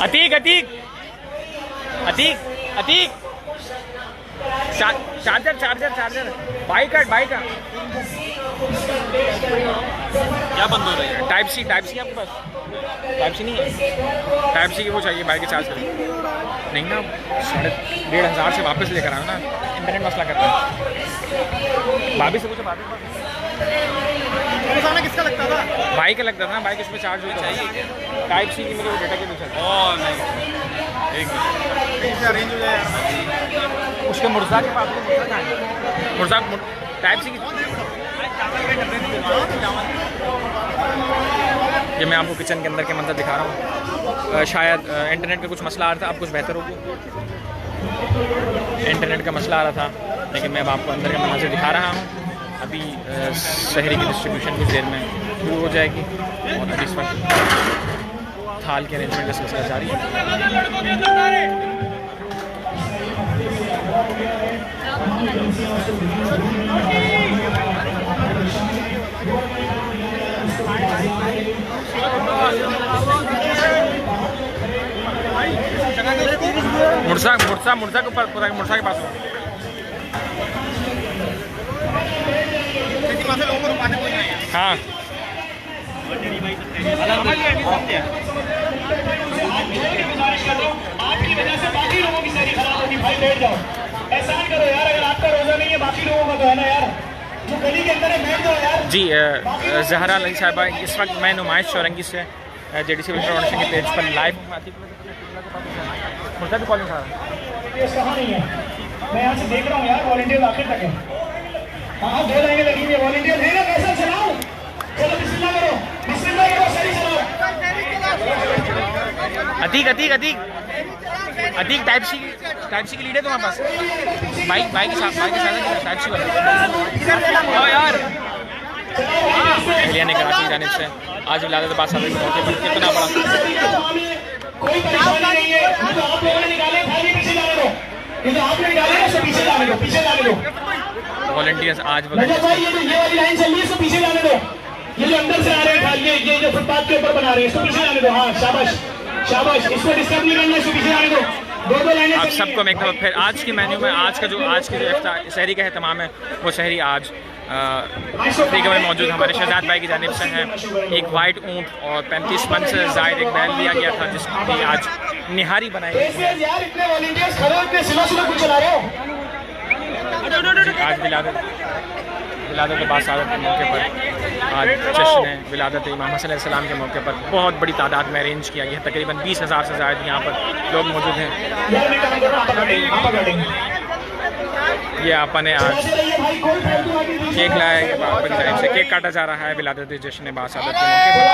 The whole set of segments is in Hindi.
Atiq Atiq Atiq Atiq charger charger charger bike का क्या बंद हो रही है? टाइप सी आपके पास? टाइप सी नहीं है, टाइप सी की वो चाहिए बाइक के चार्ज करें। नहीं ना, 1,500 से वापस लेकर आया ना, इंटरनेट मसला करता है। भाभी से पूछो, भाभी किसका लगता था? बाइक का लगता था ना, बाइक उसमें चार्ज होता चाहिए। टाइप सी की मेरे डेटा के पीछे नहीं अरेंज हो जाए उसके मुर्जा के पास। मुर्जा टाइप सी की। ये मैं आपको किचन के अंदर के मंजर दिखा रहा हूँ। शायद इंटरनेट का कुछ मसला आ रहा था, अब कुछ बेहतर हो गया। इंटरनेट का मसला आ रहा था, लेकिन मैं अब आपको अंदर का मंजर दिखा रहा हूँ। अभी शहरी की डिस्ट्रीब्यूशन कुछ देर में शुरू हो जाएगी और अभी इस वक्त थाल के अरेंजमेंट का सिलसिला जारी है। मुर्सा के ऊपर मुर्सा के पास हाँ आपकी वजह से बाकी लोगों की सारी खराब होगी। भाई बैठ जाओ, एहसान करो यार, अगर आपका रोजा नहीं है बाकी लोगों का तो है ना यार, जो गली के अंदर है बैठ जाओ यार। जी जहरा अली साहिबा, इस वक्त मैं नुमाइश चौरंगी से JDC फाउंडेशन के पेज पर लाइव हूँ। भी कॉलिंग कहाँ नहीं है, मैं यहाँ से देख रहा हूँ यार, वॉलंटियर आखिर तक है। हाँ 2 लाइनें लगी हुई है, वॉलंटियर है ना, कैसा चलाओ, चलो बिस्मिल्लाह करो, सही चलाओ। अतीक टाइप सी की लीड है तुम्हारे पास? बाइक के साथ टाइप सी वाला यार। ने कराची की जानिब से आज विलादत बादशाह के मौके पर कितना बड़ा कोई परेशानी नहीं है, आप लोगों ने निकाले, खाली पीछे जाने दो, ये आपने निकाले ना, सब पीछे जाने दो। वॉलंटियर्स आज ये वाली लाइन चल रही है, सब पीछे जाने दो। ये जो अंदर से आ रहे हैं खाली, ये जो फुटपाथ के ऊपर बना रहे हैं, इसको पीछे जाने दो। हाँ शाबाश, इसको डिस्टर्ब नहीं करना, इसको पीछे जाने दो। 2 लाइनें आप सबको मैं फिर आज के मेन्यू में आज के जो शहरी का एहतमाम है, वो शहरी आज अफ्रीका में मौजूद हमारे शहजाद भाई की जानिब से हैं। एक वाइट ऊँट और 35 मन से ज़ायद एक बैल लिया गया था, जिसकी आज निहारी बनाई गई है। आज विलादत बादशाह के मौके पर आज जश्न विलादत इमाम हसन अलैहिस्सलाम के मौके पर बहुत बड़ी तादाद में अरेंज किया गया है। तकरीबन 20,000 से ज़्यादा यहाँ पर लोग मौजूद हैं। ये आपा ने आज केक लाया है, अपनी तरफ से केक काटा जा रहा है विलादत जश्न बादशाह के मौके पर।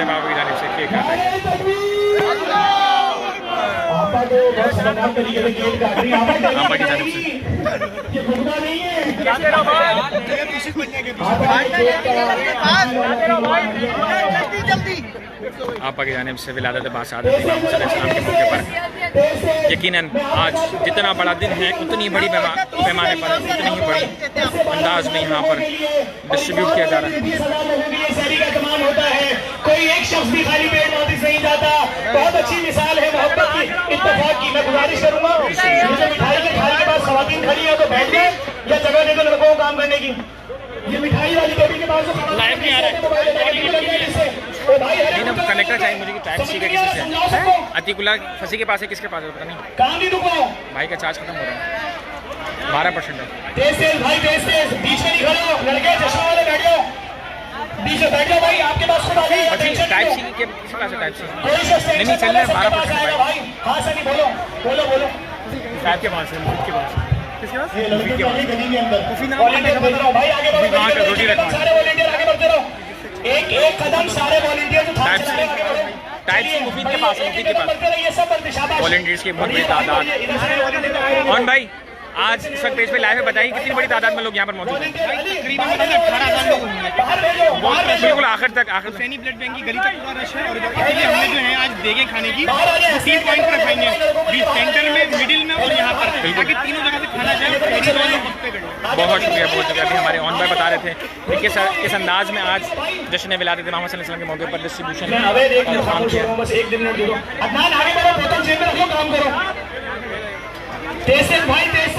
बाबा की जानिब से केक काटा गया आपा की जानिब से। आपा की जानिब से विलादत बादशाह इमाम हसन अलैहिस्सलाम के मौके पर यकीनन आज जितना बड़ा दिन है, उतनी बड़ी पैमाने पर, उतनी ही बड़ी अंदाज में यहाँ पर डिस्ट्रीब्यूट किया जा रहा है। कोई एक शख्स भी खाली पेट वापस नहीं जाता। बहुत अच्छी मिसाल है मोहब्बत की, इत्तेफाक की। मैं गुजारिश करूंगा, मिठाई के थाली के पास खवातीन खड़ी है तो बैठ जाए या जगह दे दो लड़कों को काम करने की। ये मिठाई वाली टेबल के पास लाइव नहीं आ रहा है, कनेक्टर चाहिए मुझे कि टाइप सी का किसी से। अतीकुल्ला फंसी के पास है, किसके पास है पता नहीं। भाई का चार्ज खत्म हो रहा है, 12% है। भाई बीच में नहीं खड़े हो, लड़के चश्मा वाले बैठ जाओ, बीच में बैठ जाओ भाई, आपके पास खुद आ गई टाइप सी के किसके पास है? टाइप सी नहीं चल रहा है, 12% भाई। हाँ सर बोलो साहब के पास है, मुझे के पास किसके पास? भाई आगे बढ़ो, रोटी रखो, सारे वॉलंटियर आगे बढ़ते रहो, एक कदम सारे वॉलंटियर टाइप सी मुफीद के पास है, मुफीद के पास वॉलंटियर्स की बहुत बड़ी तादाद। और भाई आज इस वक्त पेज पे लाइव है, बताइए कितनी बड़ी तादाद में लोग यहाँ पर मौजूद हैं? तकरीबन 18,000 लोग होंगे। बिल्कुल आखिर तक हुसैनी ब्लड बैंक की गली तक पूरा रश है और इसलिए हमने जो है आज देगे खाने की 3 पॉइंट पर रखाएंगे, सेंटर में, मिडिल में और यहाँ पर, ताकि तीनों जगह से खाना जाए। बहुत शुक्रिया। अभी हमारे ऑन भाई बता रहे थे कि किस अंदाज में आज जश्न विलादत मोहम्मद सल्लल्लाहु अलैहि वसल्लम के मौके पर डिस्ट्रीब्यूशन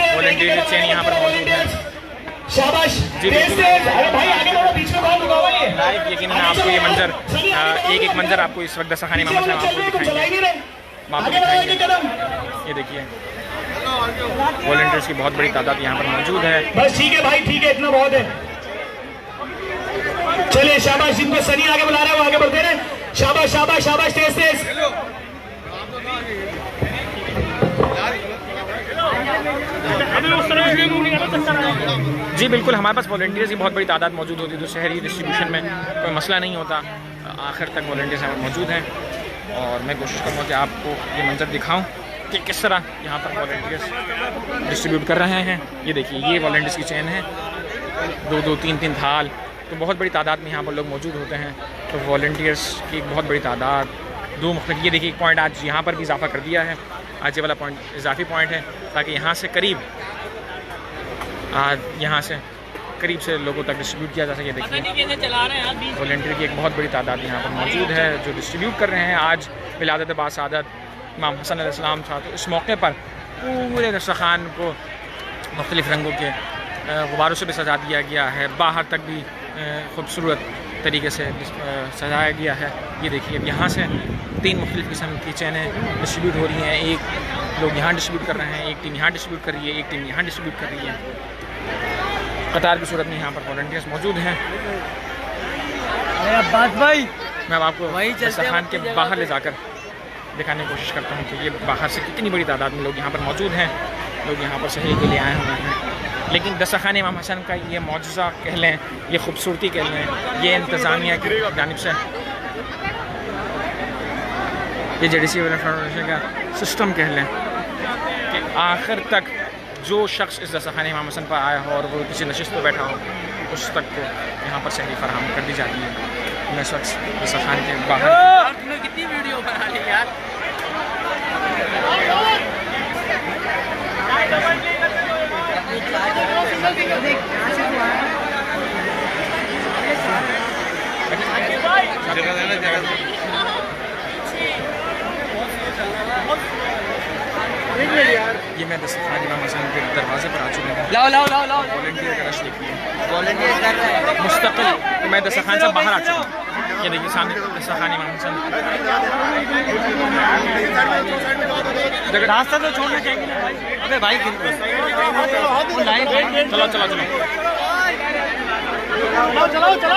वॉलंटियर चेन यहाँ पर मौजूद है। शाबाश जी भाई, आगे बढ़ो, बीच में कौन रुका हुआ है? लाइव यकीनन आपको ये मंजर एक मंजर आपको इस वक्त दस्तरखाने में आपको दिखाएंगे। ये देखिए वॉलंटियर्स की बहुत बड़ी तादाद यहाँ पर मौजूद है। बस ठीक है भाई, ठीक है, इतना बहुत है। चलिए शाबाश, जिनको सनी आगे बुला रहे हैं वो आगे बढ़ते हैं। शाबाश शाबाश शाबाश, तेज तेज। जी बिल्कुल, हमारे पास वॉलंटियर्स की बहुत बड़ी तादाद मौजूद होती है, तो शहरी डिस्ट्रीब्यूशन में कोई मसला नहीं होता। आखिर तक वॉलंटियर्स यहाँ पर मौजूद हैं और मैं कोशिश करूँगा कि आपको ये मंजर दिखाऊं कि किस तरह यहाँ पर वॉलंटियर्स डिस्ट्रीब्यूट कर रहे हैं। ये देखिए, ये वॉलंटियर्स की चेन है, 2-2, 3-3 थाल, तो बहुत बड़ी तादाद में यहाँ पर लोग मौजूद होते हैं। तो वॉलंटियर्स की एक बहुत बड़ी तादाद, 2 मुख्तलिफ, ये देखिए एक पॉइंट आज यहाँ पर भी इजाफा कर दिया है। आज ये वाला पॉइंट इजाफी पॉइंट है ताकि यहाँ से करीब करीब से लोगों तक डिस्ट्रीब्यूट किया जा सके। देखिए वॉलंटियर की एक बहुत बड़ी तादाद यहाँ पर मौजूद है जो डिस्ट्रीब्यूट कर रहे हैं। आज विलादत बासादत इमाम हसन अलैहिस्सलाम था, तो इस मौके पर पूरे दस्तरखान को मुख्तलिफ़ रंगों के गुब्बारों से भी सजा दिया गया है, बाहर तक भी खूबसूरत तरीके से सजाया गया है। ये देखिए, अब यहाँ से 3 मुख्तलिफ़ किस्म की चैनें डिस्ट्रीब्यूट हो रही हैं। एक लोग यहाँ डिस्ट्रीब्यूट कर रहे हैं, एक टीम यहाँ डिस्ट्रीब्यूट कर रही है, एक टीम यहाँ डिस्ट्रीब्यूट कर रही है। कतार की सूरत में यहाँ पर वॉलंटियर्स मौजूद हैं। भाई मैं अब आपको दस्तरखान के बाहर ले जाकर दिखाने की कोशिश करता हूँ कि ये बाहर से कितनी बड़ी तादाद में लोग यहाँ पर मौजूद हैं। लोग यहाँ पर सहरी के लिए आए हुए हैं, लेकिन दस्तरखान इमाम हसन का ये मौजज़ा कह लें, ये खूबसूरती कह लें, ये इंतज़ामिया की जानिब से, ये JDC फाउंडेशन का सिस्टम कह लें कि आखिर तक जो शख्स इस दस्तरखान इमाम हसन पर आया हो और वो किसी नशिस्त पर बैठा हो, उस तक को यहाँ पर सहरी फराहम कर दी जाती है। मैं शख्स दस्तरखान के बाहर कितनी वीडियो बना ली यार। ये मैं दस्तरखान इमाम हसन के दरवाजे पर आ चुका हूँ। लाओ वॉलंटियर का रश देखिए, वॉलंटियर कर रहे हैं मुस्तकिल। तो मैं दस्तरखान से बाहर आ चुका हूँ। ये देखिए सामने दस्तरखान इमाम हसन, रास्ता तो छोड़ना चाहिए ना भाई। अबे भाई वो लाइन चलो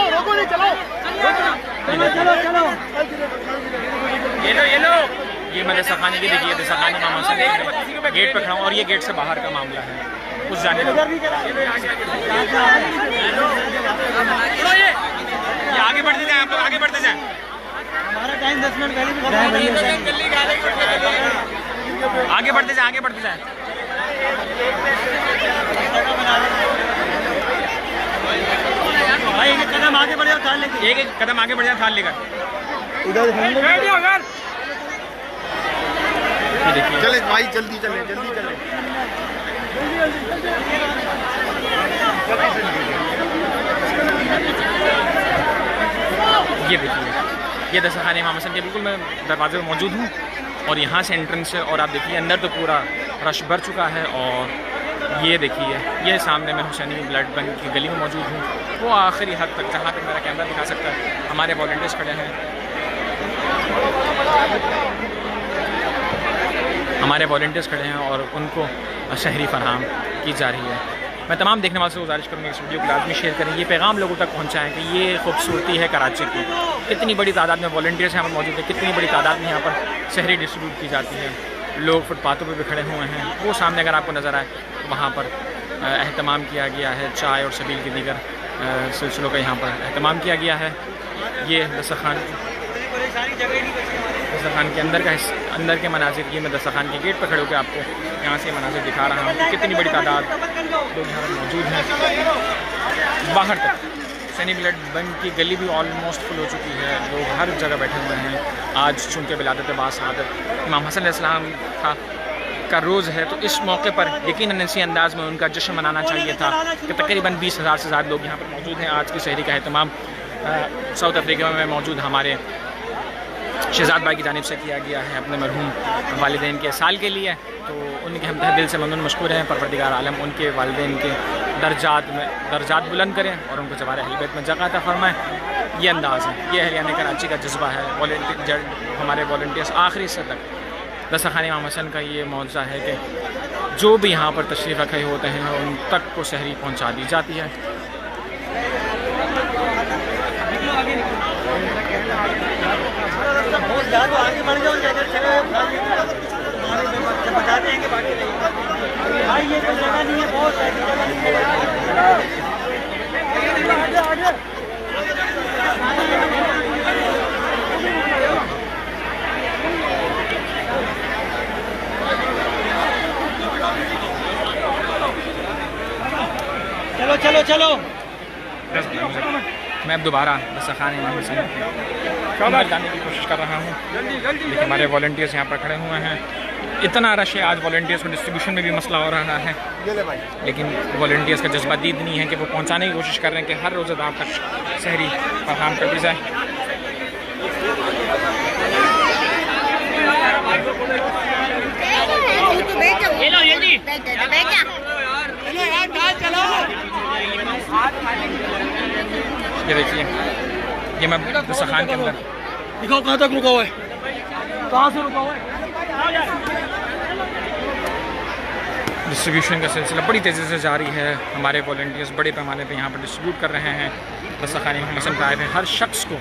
रोको नहीं, चलो ये लो ये मैं दस्तरखान की देखिए, दस्तरखान इमाम हसन गेट पर खड़ा हूँ और ये गेट से बाहर का मामला है। कुछ जाने दो, ये आगे बढ़ते जाएं, आप लोग आगे बढ़ते जाएं। हमारा टाइम 10 मिनट पहले आगे बढ़ते जाएं। भाई एक कदम आगे बढ़ जाओ, थाल लेकर। एक कदम आगे बढ़ जाए थाल लेकर। चले भाई, जल्दी चले। ये देखिए, ये दस्तरखान इमाम हसन के बिल्कुल मैं दरवाजे में मौजूद हूँ और यहाँ से एंट्रेंस है और आप देखिए अंदर तो पूरा रश भर चुका है। और ये देखिए, ये सामने मैं हुसैनी ब्लड बैंक की गली में मौजूद हूँ। वो आखिरी हद तक जहाँ तक मेरा कैमरा दिखा सकता है हमारे वॉलंटियर्स खड़े हैं। और उनको शहरी फराहम की जा रही है। मैं तमाम देखने वालों से गुजारिश करूँगा इस वीडियो को लाजमी शेयर करें, ये पैगाम लोगों तक पहुँचाएँ कि ये खूबसूरती है कराची की। कितनी बड़ी तादाद में वॉलंटियर्स यहाँ पर मौजूद है, कितनी बड़ी तादाद में यहाँ पर शहरी डिस्ट्रीब्यूट की जाती है। लोग फुटपाथों पर भी खड़े हुए हैं। वो सामने अगर आपको नज़र आए वहाँ पर एहतमाम किया गया है, चाय और सबील के दीगर सिलसिलों का यहाँ पर एहतमाम किया गया है। ये दस्तरखान दस्तरखान के अंदर के मनाजिर, ये मैं दस्तरखान के गेट पर खड़े होकर आपको यहाँ से मनाजिर दिखा रहा हूँ कि कितनी बड़ी तादाद लोग यहाँ पर मौजूद हैं। बाहर तक सनी ब्लड बैंक की गली भी ऑलमोस्ट फुल हो चुकी है, लोग हर जगह बैठे हुए हैं। आज चूँकि विलादत बासआदत इमाम हसन अलैहिस्सलाम का रोज़ है, तो इस मौके पर यकीनन इसी अंदाज़ में उनका जश्न मनाना चाहिए था कि तकरीबन 20,000 से ज़्यादा लोग यहाँ पर मौजूद हैं। आज की सहरी का अहतमाम साउथ अफ्रीका में मौजूद हमारे शहजाद भाई की जानिब से किया गया है अपने मरहूम वालिदैन के साल के लिए। तो उनके हम दिल से ममनून मशकूर हैं। परवरदिगार आलम उनके वालिदैन के दर्जात बुलंद करें और उनको जवार अहल बैत में जगह अता फरमाएं। ये अंदाज़ है, ये अहलियाने कराची का जज्बा है। हमारे वॉलंटियर्स आखिरी हिस्से तक दस्तरखान इमाम हसन का ये मौज़ा है कि जो भी यहाँ पर तशरीफ़ रखे होते हैं उन तक को सहरी पहुँचा दी जाती है। आगे बढ़ जाओ, बताते हैं कि बाकी भाई ये तो जगह नहीं है, बहुत ऐसी जगह नहीं है। चलो चलो चलो। मैं अब दोबारा दस्तरखान इमाम हसन जाने की कोशिश कर रहा हूँ, लेकिन हमारे वॉलंटियर्स यहाँ पर खड़े हुए हैं। इतना रश है, आज वॉलंटियर्स को डिस्ट्रीब्यूशन में भी मसला हो रहा है, लेकिन वॉलंटियर्स का जज्बा दीद नहीं है कि वो पहुँचाने की कोशिश कर रहे हैं कि हर रोज़ादार तक सहरी फराहम कर दी जाए। ये देखिए, ये मैं दस्तरखान के अंदर दिखाओ कहाँ तक रुका हुआ है, कहाँ से रुका हुआ है। डिस्ट्रीब्यूशन का सिलसिला बड़ी तेज़ी से जारी है। हमारे वॉलंटियर्स बड़े पैमाने पे यहाँ पर डिस्ट्रीब्यूट कर रहे हैं। दस्तरखान इमाम हसन का है, हर शख्स को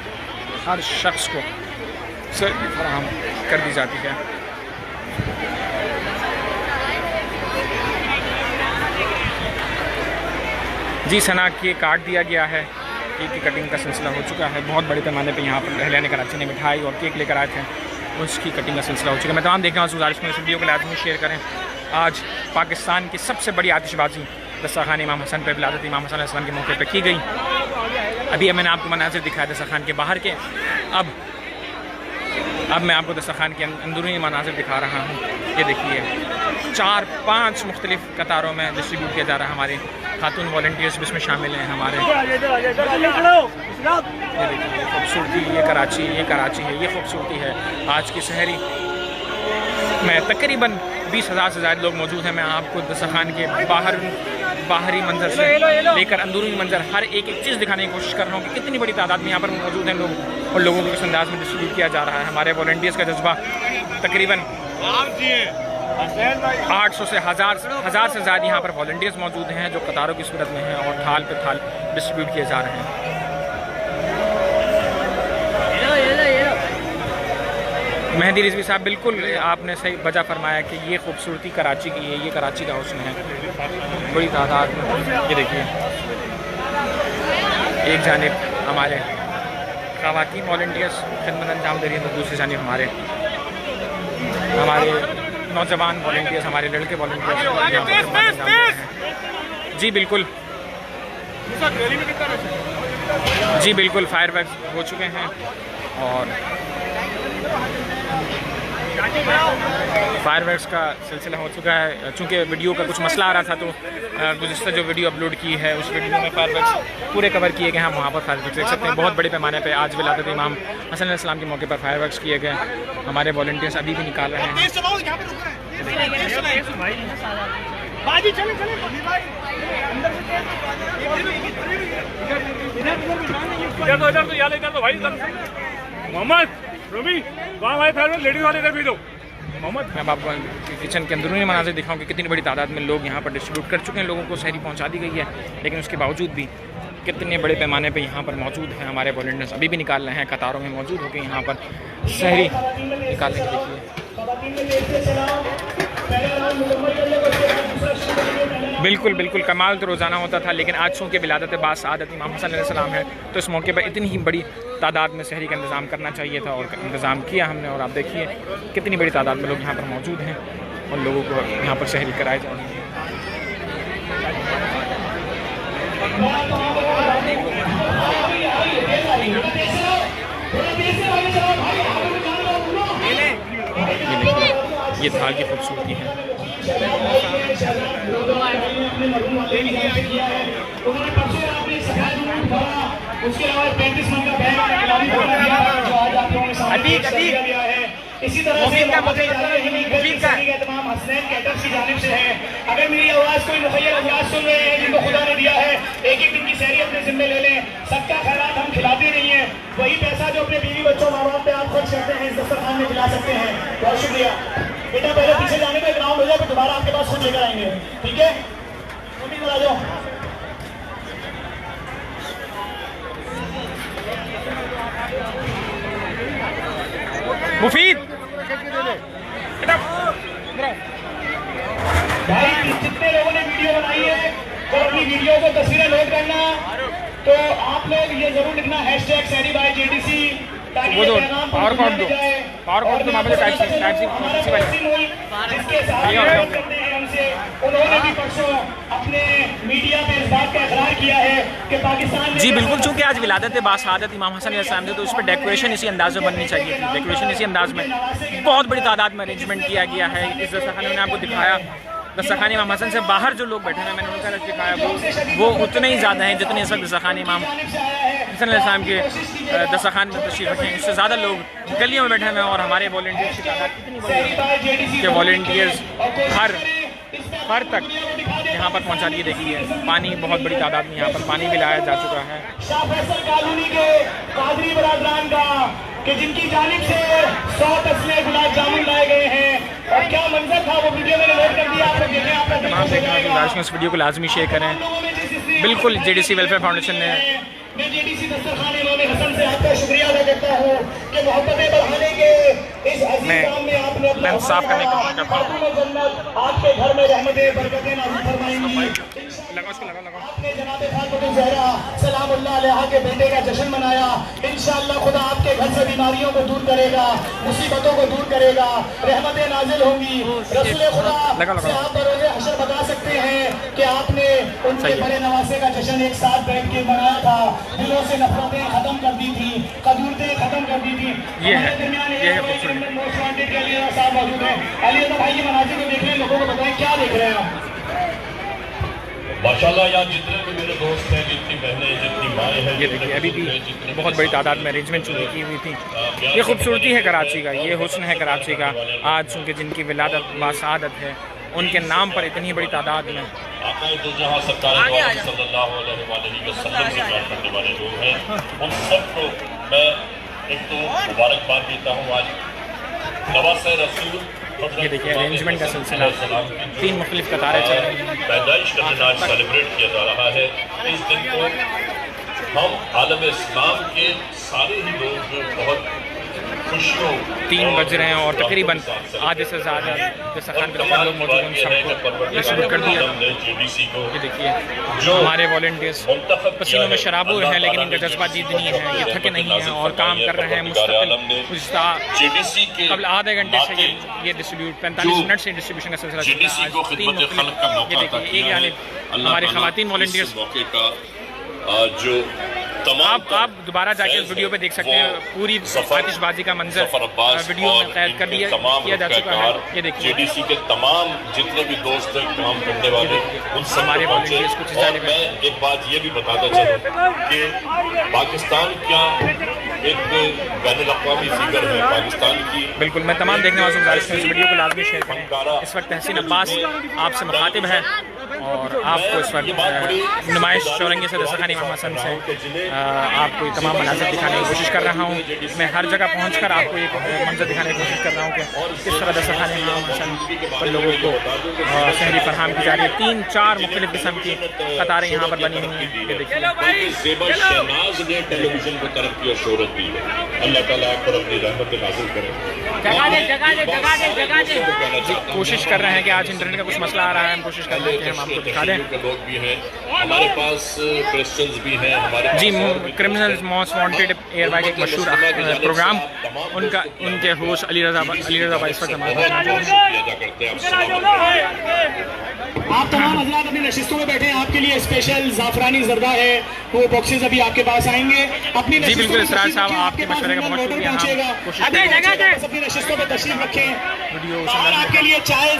फराहम कर दी जाती है। जी सना के काट दिया गया है, केक की कटिंग का सिलसिला हो चुका है। बहुत बड़े पैमाने पे यहाँ पर अहलियाने कराची ने मिठाई और केक लेकर आए थे, उसकी कटिंग का सिलसिला हो चुका है। मैं तमाम देखना गुजारिश में इस वीडियो को लाजमी शेयर करें। आज पाकिस्तान की सबसे बड़ी आतिशबाजी दस्तरखान इमाम हसन पर विलादत इमाम हसन अलैहिस्सलाम के मौके पर की गई। अभी मैंने आपको मनाज़िर दिखाया दस्तरखान के बाहर के, अब मैं आपको दस्तरखान के अंदरूनी मनाज़िर दिखा रहा हूँ। ये देखिए, 4-5 मुख्तलिफ कतारों में डिस्ट्रीब्यूट किया जा रहा है। हमारे खातून वॉलंटियर्स भी इसमें शामिल हैं हमारे। ये देखिए खूबसूरती, ये कराची है, ये खूबसूरती है आज की सहरी में। तकरीबन 20,000 से ज़्यादा लोग मौजूद हैं। मैं आपको दस्तरखान के बाहरी मंजर से लेकर अंदरूनी मंजर हर एक चीज़ दिखाने की कोशिश कर रहा हूँ कि कितनी बड़ी तादाद में यहाँ पर मौजूद हैं लोग और लोगों को किस अंदाज में डिस्ट्रीब्यूट किया जा रहा है। हमारे वॉलंटियर्स का जज्बा तकरीबन 800 से 1000 से ज़्यादा यहाँ पर वॉलंटियर्स मौजूद हैं जो कतारों की सूरत में हैं और थाल पे थाल डिस्ट्रीब्यूट किए जा रहे हैं। मेहदी रिजवी साहब, बिल्कुल आपने सही वजह फरमाया कि ये खूबसूरती कराची की है, ये कराची का हुस्न है। बड़ी तादाद में ये देखिए, एक जानिब हमारे ख़वातीन वॉलंटियर्स खिदमत अंजाम दे रही है, तो दूसरी जानिब हमारे नौजवान वॉलंटियर्स, हमारे लड़के वॉलंटियर्स जी बिल्कुल फायरवर्क्स हो चुके हैं और फायरवर्क्स का सिलसिला हो चुका है। चूँकि वीडियो का कुछ मसला आ रहा था, तो गुज़िश्ता जो वीडियो अपलोड की है उस वीडियो में फायरवर्क्स पूरे कवर किए गए हैं। वहाँ पर फायरवर्क्स देख सकते हैं बहुत बड़े पैमाने पे आज विलादत इमाम हसन अलैहिस्सलाम के मौके पर फायरवर्क्स किए गए। हमारे वॉलंटियर्स अभी भी निकाल रहे हैं। मोहम्मद, मैं आपको किचन के अंदरूनी मनाज़िर दिखाऊँ कि कितनी बड़ी तादाद में लोग यहाँ पर डिस्ट्रीब्यूट कर चुके हैं। लोगों को सहरी पहुँचा दी गई है, लेकिन उसके बावजूद भी कितने बड़े पैमाने पे यहाँ पर मौजूद हैं। हमारे वॉलंटियर्स अभी भी निकाल रहे हैं, कतारों में मौजूद होकर यहाँ पर सहरी निकालने के। देखिए बिल्कुल बिल्कुल कमाल तो रोज़ाना होता था, लेकिन आज चूँकि विलादत बासआदत इमाम हसन अलैहिस्सलाम है तो इस मौके पर इतनी ही बड़ी तादाद में सहरी का इंतज़ाम करना चाहिए था और इंतज़ाम किया हमने। और आप देखिए कितनी बड़ी तादाद में लोग यहाँ पर मौजूद हैं और लोगों को यहाँ पर सहरी कराई जा रही है। ये थाल की खूबसूरती है। उसके अलावा 35 मन का बैग जो आज आप लोगों के सामने दिया गया है। इसी तरह से तमाम हसनैन कैटर्स की जानिब से है। अगर मेरी आवाज़ कोई मुखय्यर आवाज़ सुन रहे हैं जिनको खुदा ने दिया है, एक एक दिन की सहरी अपने जिम्मे ले लें। सबका खैरात हम खिलाते नहीं है, वही पैसा जो अपने बीवी बच्चों माँ बाप पे आप खर्च करते हैं इस दस्तरखान में खिला सकते हैं। बहुत शुक्रिया बेटा, पहले पीछे जाने में ग्राउंड हो जाए, फिर दोबारा आपके पास खुद लेकर आएंगे, ठीक है? आ जाओ। मुफीद भाई जितने लोगों ने वीडियो बनाई है तो अपनी वीडियो को तस्वीरें लोड करना, तो आप लोग ये जरूर लिखना #सहरी_JDC, ताकि वो ये दो पैगाम पावर कॉर्ड दो, पावर कॉर्ड तो मामले टाइप से जिसके सहारे करते हैं हमसे, उन्होंने भी परसों अपने मीडिया पे इस बात का इकरार किया है कि पाकिस्तान जी बिल्कुल, चूँकि आज विलादत बासआदत इमाम हसन अलैहिस्सलाम थे तो उस पर डेकोरेशन इसी अंदाज में बननी चाहिए थी। डेकोरेशन इसी अंदाज में बहुत बड़ी तादाद में अरेंजमेंट किया गया है। इस दस्तरखाने में आपको दिखाया, दस्तरखाने इमाम हसन से बाहर जो लोग बैठे हैं मैंने उनका दिखाया, वो उतने ही ज़्यादा हैं जितने इस वक्त दस्तरखाने इमाम हसन अलैहिस्सलाम के दस्तरखान में तशरीफ़ रखे हैं। उससे ज़्यादा लोग गलियों में बैठे हुए हैं और हमारे वॉलंटियर्स की तादाद कितनी बड़ी है कि वॉलंटियर्स हर तक यहाँ पर पहुँचा दिए। देखिए पानी बहुत बड़ी तादाद में यहाँ पर पानी भी लाया जा चुका है। शाह फैसल कॉलोनी के कादरी बरादरान का कि जिनकी जानिब से 100 तस्ले गुलाब जामुन लाए गए हैं, और क्या मंजर था वो वीडियो मैंने लोड कर दिया, आप लोग देखें, आप लोग इस वीडियो को लाजमी शेयर करें। बिल्कुल JDC वेलफेयर फाउंडेशन ने मैं JDC दस्तरखान इमाम हसन से आपका शुक्रिया अदा करता हूँ कि मोहब्बतें बढ़ाने के इस अजीज काम में आपने अपना साफ करने की कोशिश करता हूँ। जन्नत आपके घर में रहमतें बरकतें नाज़िल फरमाएंगी। आपने जनाब फातिमा ज़हरा सलामुल्लाह अलैहा के बेटे का जश्न मनाया, इंशाअल्लाह खुदा आपके घर से बीमारियों को दूर करेगा, मुसीबतों को दूर करेगा, रहमतें नाजिल होंगी। रसूल खुदा से आप बरोज़े हशर बता सकते हैं कि आपने उनके बड़े नवासे का जश्न एक साथ बैठ के मनाया था, दिलों से नफरतें खत्म कर दी थी, कदूरतें खत्म कर दी थी। ये है मोस्ट वांटेड के अली साहब मौजूद हैं। अली भाई ये मनाजिर को देख रहे हैं, लोगों को बताएं क्या देख रहे हैं आप? माशाल्लाह यहाँ जितने भी मेरे दोस्त हैं, जितनी बहनें, जितनी माएँ हैं, ये देखिए अभी भी बहुत बड़ी तादाद में अरेंजमेंट की हुई थी। ये खूबसूरती है कराची का, ये हुस्न है कराची का। आज चूँकि जिनकी विलादत बासआदत है उनके नाम पर इतनी बड़ी तादाद में जहाँ सरकार सल्लल्लाहु अलैहि वसल्लम से प्यार करने वाले लोग हैं, उन सबको मैं एक तो मुबारकबाद देता हूँ। आज नवासे रसूल ये देखिए अरेंजमेंट का सिलसिला, 3 मुख्तलिफ कतारें चल रही हैं। पैदाइश का दिन आज सेलिब्रेट किया जा रहा है। इस दिन को हम आलम इस्लाम के सारे ही लोग बहुत खुशियों 3 बज रहे हैं और तकरीबन आधे से ज़्यादा दस्तरखान पर लोग मौजूद हैं, सबको डिस्ट्रीब्यूट कर दिया। ये देखिए हमारे वॉलंटियर्स पसीनों में शराबुर हैं, लेकिन इनका जज्बा जीत नहीं है, ये थके नहीं हैं और काम कर रहे हैं मुस्तकिल। कल आधे घंटे से ये डिस्ट्रीब्यूट 45 मिनट से डिस्ट्रीब्यूशन का सिलसिला चल रहा है। ये देखिए एक यानी हमारे खवातीन वॉलंटियर्स जो आप दोबारा जाके इस वीडियो पे देख सकते हैं, पूरी आतिशबाजी का मंजर वीडियो में कैद कर किया जा चुका है। ये देखिए JDC के तमाम जितने भी दोस्त हैं काम करने वाले, उन सब हमारे वॉलंटियर्स कुछ और मैं एक बात ये भी बताता चलूं कि पाकिस्तान क्या एक बैनुल-अक़वामी फिगर है। पाकिस्तान की बिल्कुल मैं तमाम देखने वालों से गुजारिश करूँ इस वीडियो को लाजमी शेयर करें। इस वक्त तहसीन अब्बास आपसे मुखातिब है और आपको इस वक्त नुमाइश चौरंगी से दस्तरखान इमाम हसन से आपको ये तमाम मनाज़िर दिखाने की कोशिश कर रहा हूँ। मैं हर जगह पहुँचकर आपको ये मंजर दिखाने की कोशिश कर रहा हूँ कि किस तरह दस्तरखान इमाम हसन पर लोगों को सहरी फरहम की जा रही है। 3-4 मुख्तलिफ किस्म की कतारें यहाँ पर बनी हुई हैं। ये देखिए ज़ेबा शहनाज ने टेलीविज़न को तरक्की और शोहरत होती है। अल्लाह ताला आप पर अपनी रहमत नाज़िल करे। कोशिश कर रहे हैं कि आज इंटरनेट का कुछ मसला आ रहा है, हम कोशिश कर रहे हैं कि हम आपको दिखा दें। लोग भी हैं हमारे पास, क्रिश्चियंस भी हैं हमारे जी, क्रिमिनल्स मोस्ट वांटेड एयरबैग एक मशहूर प्रोग्राम, उनके होस्ट अली रज़ा भाई इस वक्त हमारे साथ मौजूद हैं। अदा करते हैं। आप तमाम हजरात अपनी नशिस्तों में बैठे हैं, आपके लिए स्पेशल जाफरानी जर्दा है, वो बॉक्सेस अभी आपके पास आएंगे। अपनी जी बिल्कुल इसरार साहब, आपके मशवरे का बहुत शुक्रिया। हम कोशिश अपनी नशिस्तों पर तशरीफ रखें वीडियो और आपके लिए चाय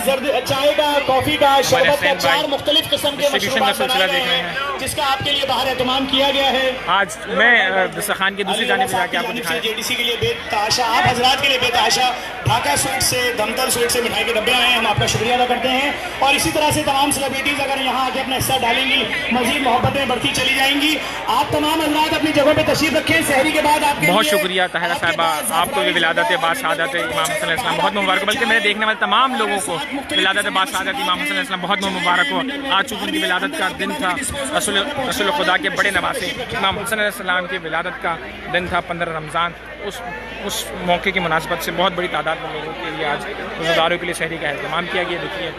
का, कॉफी का, शरबत का 4 मुख्तलिफ किस्म के डिस्ट्रीब्यूशन का मशरूबात सिलसिला बनाए देख गए रहे हैं, हैं। जिसका आपके लिए बाहर एहतमाम किया गया है। आज मैं दस्तरखान की दूसरी जानिब जाके आपको दिखाया। जेडीसी के लिए बेतहाशा, आप हजरात के लिए बेतहाशा ढाका स्वीट से, दमतर स्वीट से मिठाई के डब्बे आए हैं, हम आपका शुक्रिया अदा करते हैं। और इसी तरह से तमाम सेलिब्रिटीज अगर यहाँ आके अपना हिस्सा डालेंगी, मजीद मोहब्बतें बढ़ती चली जाएंगी। आप तमाम हजरात अपनी जगहों पे तशरीफ रखें। सहरी के बाद आपके बहुत शुक्रिया ताहिरा साहिबा, आपको भी विलादत बासादत इमाम हसन अलैहिस्सलाम बहुत मुबारक हो, बल्कि मेरे देखने वाले तमाम लोगों को विलादत बासादत इमाम हसन अलैहिस्सलाम बहुत मुबारक हो। आज चूँकि उनकी विलादत का दिन था, रसूल खुदा के बड़े नवासे इमाम हसन अलैहिस्सलाम की विलादत का दिन था 15 रमज़ान। उस मौके की मुनासिबत से बहुत बड़ी तादाद में लोगों के लिए आज रोज़ेदारों के लिए सहरी का एहतमाम किया गया। देखिए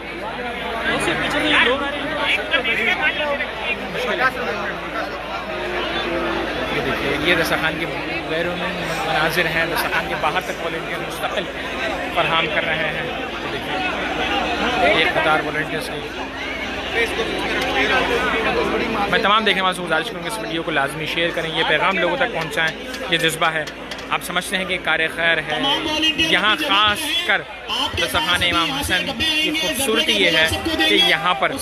ये दस्तरखान के बैरूनी मनाजिर हैं, दस्तरखान के बाहर तक वॉलंटियर मुस्तकिल फरहम कर रहे हैं। देखिए एक कतार वॉलंटियर्स की। मैं तमाम देखने वालों से गुजारिश करूँगा इस वीडियो को लाजमी शेयर करें, ये पैगाम लोगों तक पहुँचाएँ। ये जज्बा है, आप समझते हैं कि कार्य खैर है। यहाँ ख़ास कर दस्तरखान इमाम हसन की खूबसूरती ये है कि यहाँ पर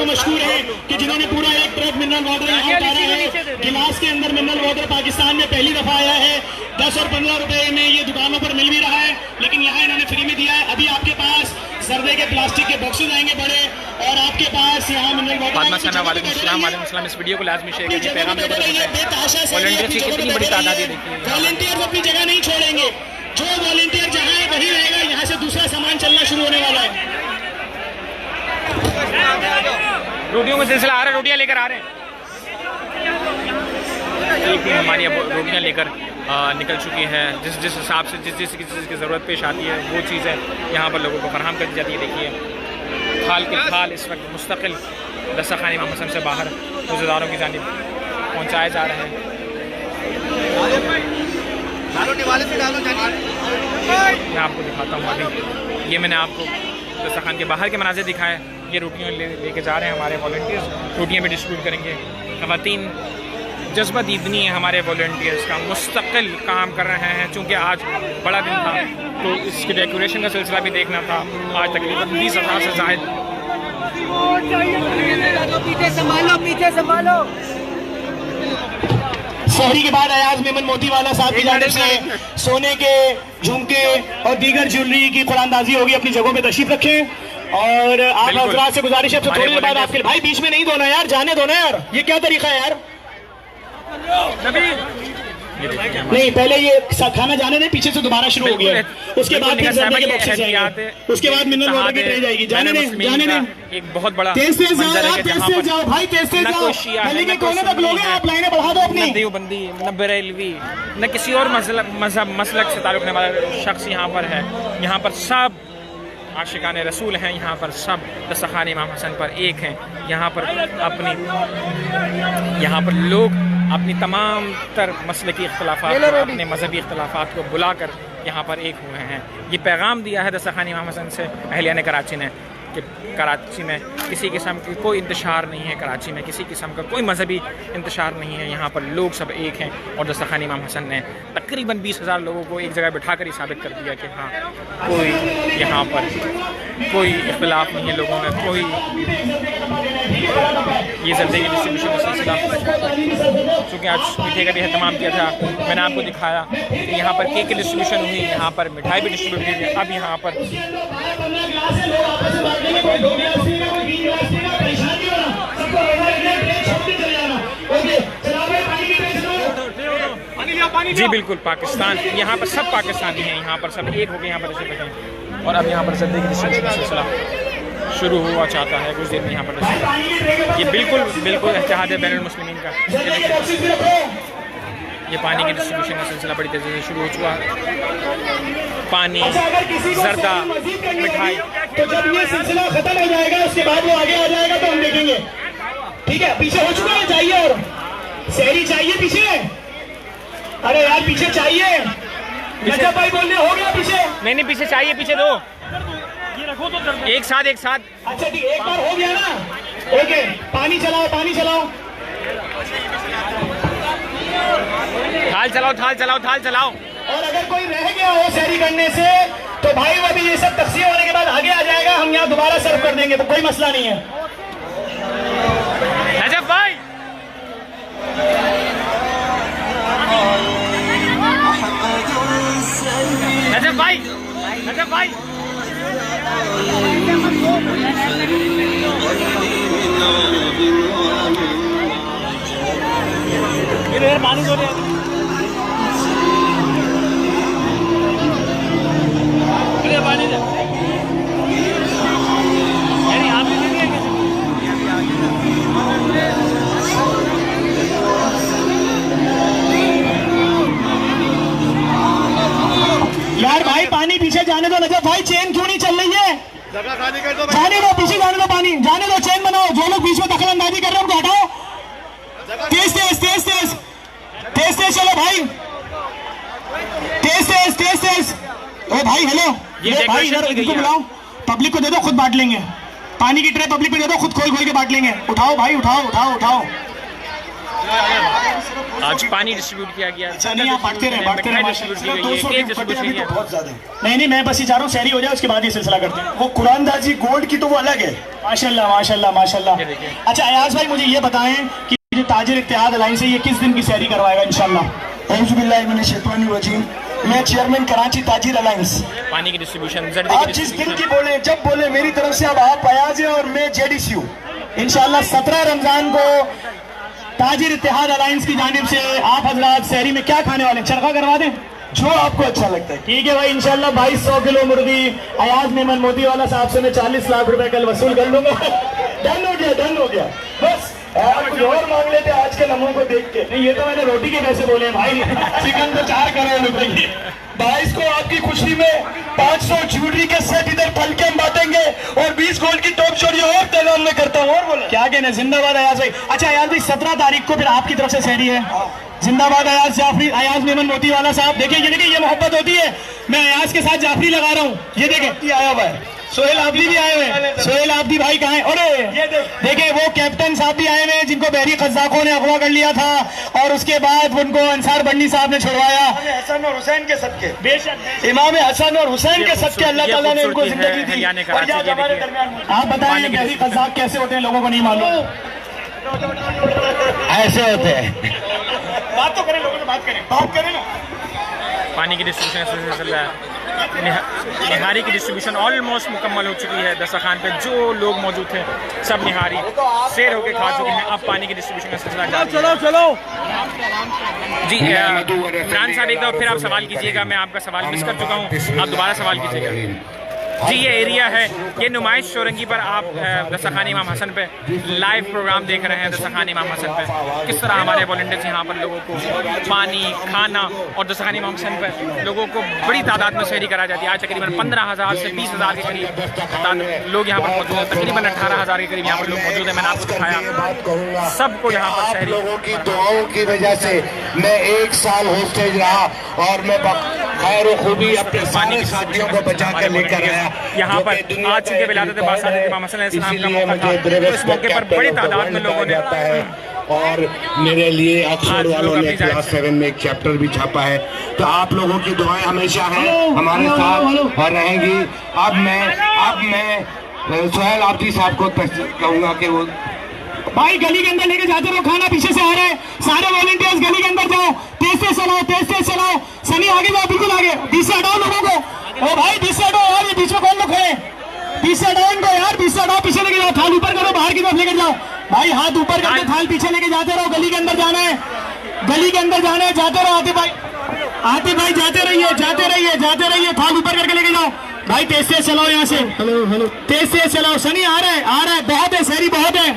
मशहूर है कि जिन्होंने पूरा एक ट्रक मिनरल वाटर यहाँ उतारा है। गिलास के अंदर मिनरल वाटर पाकिस्तान में पहली दफ़ा आया है। 10 और 15 रुपए में ये दुकानों पर मिल भी रहा है, लेकिन यहाँ इन्होंने फ्री में दिया है। अभी आपके पास जर्दे के प्लास्टिक के बॉक्सेस आएंगे बड़े, और आपके पास यहाँ मिनरल वाटर। फातिमा सना वालेकुम सलाम, इस वीडियो को लाजमी शेयर करिए, पैगाम लोगों तक पहुंचाएं। वॉलंटियर की कितनी बड़ी तादाद है, देखिए वॉलंटियर अपनी जगह नहीं छोड़ेंगे। जो वॉलंटियर जहाँ है वही रहेगा, यहाँ से दूसरा सामान चलना शुरू होने वाला है। रोटियों का सिलसिला आ रहा है, रोटियाँ लेकर आ रहे हैं। एक हमारी अब रोटियाँ लेकर निकल चुकी है। जिस हिसाब से जिस चीज़ की ज़रूरत पेश आती है वो चीज़ें यहाँ पर लोगों को फराहम कर दी जाती है। देखिए थाल के थाल इस वक्त मुस्तकिल दस्तरखान इमाम हसन से बाहर रोज़ेदारों की जानिब पहुँचाए जा रहे हैं। मैं आपको दिखाता हूँ अभी, ये मैंने आपको दस्तरखान के बाहर के मनाज़िर दिखाए। ये रोटियाँ लेके जा रहे हैं हमारे वॉलंटियर्स, रोटियाँ भी डिस्ट्रीब्यूट करेंगे। ख़वातीन जज्बा दीदनी है हमारे वॉलंटियर्स का, मुस्तकिल काम कर रहे हैं। चूँकि आज बड़ा दिन था तो इसकी डेकोरेशन का सिलसिला भी देखना था। आज तकरीबन 20,000 से ज़ायद पीछे संभालो। शहरी के बाद अयाज मेमन मोतीवाला साहब की जानिब से सोने के झुमके और दीगर ज्वेलरी की कुरानदाजी होगी। अपनी जगहों पे तशरीफ रखें। और आप हजरात से गुजारिश है थोड़ी देर बाद आपके भाई बीच में नहीं धोना यार, जाने दो ना यार, ये क्या तरीका है यार। नहीं, पहले ये खाना जाने दें, पीछे से दोबारा शुरू हो गया। उसके बाद फिर जर्दे के बॉक्सेस जाएंगे, उसके बाद मिनरल वाटर की ट्रे जाएगी। जाने दें। एक बहुत बड़ा तेज जाओ भाई, तेज जाओ। गली के कोने तक लोग हैं, आप लाइनें बढ़ा दो अपनी। न देवबंदी, न बरेलवी, न किसी और मजहब मसलक से ताल्लुक़ रखने वाला शख्स यहाँ पर है। यहाँ पर सब आशिकान रसूल हैं, यहाँ पर सब दस्तरखान इमाम हसन पर एक हैं। यहाँ पर लोग अपनी तमाम तर मसलकी इख्तलाफात, अपने मजहबी इख्तलाफात को बुलाकर यहाँ पर एक हुए हैं। ये पैगाम दिया है दस्तरखान इमाम हसन से अहलियान कराची ने कि कराची में किसी किस्म की कोई इंतशार नहीं है, कराची में किसी किस्म का कोई मजहबी इंतशार नहीं है। यहाँ पर लोग सब एक हैं। और दस्तरखान इमाम हसन ने तकरीबन 20,000 लोगों को एक जगह बिठाकर ही साबित कर दिया कि हाँ, कोई यहाँ पर कोई इख्तिलाफ नहीं है लोगों में। कोई ये जल्दी की डिस्ट्रीब्यूशन का सिलसिला, चूँकि आज मीठे का भी एहतमाम किया था, मैंने आपको दिखाया कि यहाँ पर केक की डिस्ट्रीब्यूशन हुई, यहाँ पर मिठाई भी डिस्ट्रीब्यूट की गई। अब यहाँ पर जी बिल्कुल पाकिस्तान, यहाँ पर सब पाकिस्तानी हैं, यहाँ पर सब एक हो गए, यहाँ पर ऐसे बैठे। और अब यहाँ पर जल्दी की डिस्ट्रीब्यूशन का सिलसिला शुरू हुआ चाहता है कुछ देर में यहाँ पर। ये बिल्कुल बिल्कुल इत्तेहाद है बैनुल मुस्लिमीन का। ये पानी की डिस्ट्रीब्यूशन का सिलसिला बड़ी तेज़ी से शुरू हो चुका है। पानी, जर्दा, मिठाई। तो जब ये सिलसिला खत्म हो जाएगा उसके बाद वो आगे आ जाएगा तो हम देखेंगे। ठीक है, पीछे हो चुका है, चाहिए और शहरी चाहिए पीछे। अरे यार पीछे चाहिए। नजब भाई बोल रहे हो गया पीछे। नहीं नहीं पीछे चाहिए, पीछे दो। एक साथ एक साथ। अच्छा ठीक, एक बार हो गया ना। ओके, पानी चलाओ, पानी चलाओ। थाल चलाओ, थाल चलाओ, थाल चलाओ। और अगर कोई रह गया हो शहरी करने से तो भाई वो भी ये सब तकसीम होने के बाद आगे आ जाएगा, हम यहाँ दोबारा सर्व कर देंगे, तो कोई मसला नहीं है। नजब भाई, नजब भाई, नजब भाई। पानी दो पानी दे। आप भी दे यार भाई पानी पीछे जाने दो। नजब भाई चेन क्यों नहीं चल रही है? जाने दो, पीछे जाने दो, पानी जाने दो, चेन बनाओ। जो लोग बीच में दखलंदाजी कर रहे हैं उनको हटाओ। तेज तेज तेज तेज तेज तेज चलो भाई, तेज तेज तेज तेज। ओ भाई हेलो, ये भाई इधर इनको बुलाओ, पब्लिक को दे दो, खुद बांट लेंगे। पानी की ट्रे पब्लिक को दे दो, खुद खोल खोल के बांट लेंगे। उठाओ भाई, उठाओ उठाओ उठाओ। आज पानी डिस्ट्रीब्यूट किया गया। नहीं आप बांटते रहे, बांटते रहे। नहीं नहीं, मैं बस ही चाह रहा हूँ शहरी हो जाए, उसके बाद ये सिलसिला करते हैं। वो कुरानदाजी गोल्ड की तो वो अलग है। माशाल्लाह माशाल्लाह माशाल्लाह। अच्छा अयाज भाई मुझे ये बताएं कि ये ताजिर इत्तेहाद अलायंस है, ये किस दिन की शहरी करवाएगा इंशाल्लाह? औज़ुबिल्लाहि मिनश शैतानिर रजीम। मैं चेयरमैन कराची ताजिर अलायंस। पानी की डिस्ट्रीब्यूशन, जर्दे आप की जिस दिन की डिस्ट्रीब्यूशन। बोले, जब बोले मेरी तरफ से, अब आप अयाज हैं और मैं जेडीसी हूँ। इंशाल्लाह 17 रमजान को ताजिर इत्तेहाद अलायंस की जानिब से आप हजरात शहरी में क्या खाने वाले? चरखा करवा दें, जो आपको अच्छा लगता है। ठीक है भाई, इंशाल्लाह 2200 किलो मुर्गी अयाज मेमन मोदी वाला साहब से मैं 40 लाख रुपए कल वसूल कर लूंगा। डन हो गया, डन हो गया। बस आप कुछ और मांग लेते आज के नमों को देख के। नहीं, ये तो मैंने रोटी के पैसे बोले हैं भाई। चिकन तो 4 करोड़ रुपए की। 22 को आपकी खुशी में 500 ज्वेलरी के सेट इधर फल के हम बांटेंगे और 20 गोल्ड की टॉप चोरी और तेलान में करता हूँ। और बोला क्या कहना, जिंदाबाद अयाज भाई। अच्छा अयाज भाई 17 तारीख को फिर आपकी तरफ से शहरी है। जिंदाबाद अयाज जाफरी, अयाज मेमन मोती वाला साहब। देखिए ये देखिए, ये मोहब्बत होती है। मैं अयाज के साथ जाफरी लगा रहा हूँ। ये देखिए आया हुआ है, सोहेल आबदी भी आए हुए हैं। सोहेल आबदी भाई कहाँ है? अरे देखिए वो कैप्टन साहब भी आए हुए हैं जिनको बहरी कज़ाकों ने अगवा कर लिया था और उसके बाद उनको अंसार बंडी साहब ने छुड़वाया। हसन और हुसैन के सदके, बेशक इमाम हसन और हुसैन के सदके अल्लाह ताला ने उनको जिंदगी दी। आप बताएं बहरी कज़ाक कैसे होते हैं, लोगों को नहीं मालूम। ऐसे होते हैं। बात तो करें, लोगों से बात करें ना। पानी की डिस्ट्रीब्यूशन चल रहा है। निहारी की डिस्ट्रीब्यूशन ऑलमोस्ट मुकम्मल हो चुकी है। दस्तरखान पे जो लोग मौजूद थे सब निहारी शेर होके खा चुके हैं। अब पानी की डिस्ट्रीब्यूशन का सिलसिला जारी है। चलो चलो जी इमरान साहब, एक बार फिर आप सवाल कीजिएगा। मैं आपका सवाल मिस कर चुका हूँ, आप दोबारा सवाल कीजिएगा। जी ये एरिया है, ये नुमाइश चौरंगी पर आप दस्तरखान इमाम हसन पे लाइव प्रोग्राम देख रहे हैं। दस्तरखान इमाम हसन पे किस तरह हमारे वॉलंटियर्स यहाँ पर लोगों को पानी, खाना और दस्तरखान इमाम हसन पे लोगों को बड़ी तादाद में शहरी करा जाती है। आज तकरीबन 15,000 से 20,000 के करीब लोग यहाँ पर मौजूद हैं। तकरीबन 18,000 के करीब यहाँ पर लोग मौजूद हैं। मैंने आपको दिखाया सबको यहाँ पर शहरी। लोगों की दुआओं की वजह से मैं 1 साल होस्टेज रहा और मैं खैर खूबी अपने सारे साथियों को बचा कर लेकर आया। यहाँ पर आ चुके विलादत बासादत इमाम हसन अलैहिस्सलाम का मौका था, तो इस मौके पर बड़ी तादाद में लोगों ने और मेरे लिए ऑक्सफोर्ड वालों ने क्लास 7 में एक चैप्टर भी छापा है। तो आप लोगों की दुआएं हमेशा हैं हमारे साथ और रहेंगी। अब मैं सोहेल आबदी साहब को कहूँगा कि वो भाई गली के अंदर लेके जाते रहो, खाना पीछे से आ रहा है। सारे वॉलंटियर्स गली के अंदर जाओ, तेज तेज चलाओ, तेज तेज चलाओ। सनी आगे जाओ, बिल्कुल आगे। बीच से हटाओ लोगों को। ओ भाई बीच से हटाओ यार, ये बीच में कौन लोग खड़े? बीच से हटाओ इनको यार, बीच से हटाओ। पीछे लेके जाओ, थाल ऊपर करो, बाहर की तरफ लेकर जाओ। भाई हाथ ऊपर करके थाल पीछे लेके जाते रहो। गली के अंदर जाना है, गली के अंदर जाना है। जाते रहो आते भाई, जाते रहिए, जाते रहिए, जाते रहिए। थाल ऊपर करके लेके जाओ। भाई तेज तेज चलाओ यहाँ से। हेलो हेलो, तेज तेज चलाओ। सनी आ रहा है, बहुत है, शहरी बहुत है,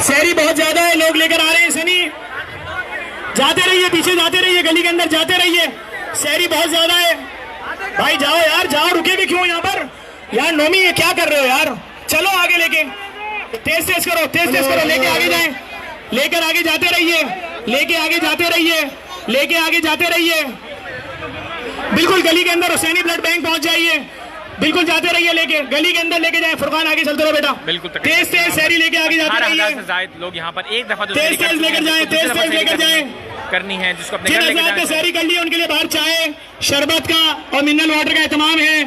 शहरी बहुत ज्यादा है, लोग लेकर आ रहे हैं। सनी जाते रहिए, पीछे जाते रहिए, गली के अंदर जाते रहिए, शहरी बहुत ज्यादा है। भाई जाओ यार, जाओ, रुके भी क्यों यहाँ पर यार? नोमी ये क्या कर रहे हो यार? चलो आगे लेके, तेज तेज करो, तेज तेज करो, लेके आगे जाए, लेकर आगे जाते रहिए, लेके आगे जाते रहिए, लेके आगे जाते रहिए। बिल्कुल गली के अंदर हुसैनी ब्लड बैंक पहुंच जाइए, बिल्कुल जाते रहिए, लेके गली के अंदर लेके जाए। फुरकान आगे चलते रहो बेटा, बिल्कुल तेज तेज शहरी लेके आगे जाते रहिए। 18,000 से ज्यादा लोग यहाँ पर एक दफा तो तेज तेज लेकर जाए, तेज तेज लेकर जाए। करनी है जिसको अपने जिन घर लेके हजरात ने जाना है। शहरी कर लिया उनके लिए बाहर चाय, शरबत का और मिनरल वाटर का एहतमाम है।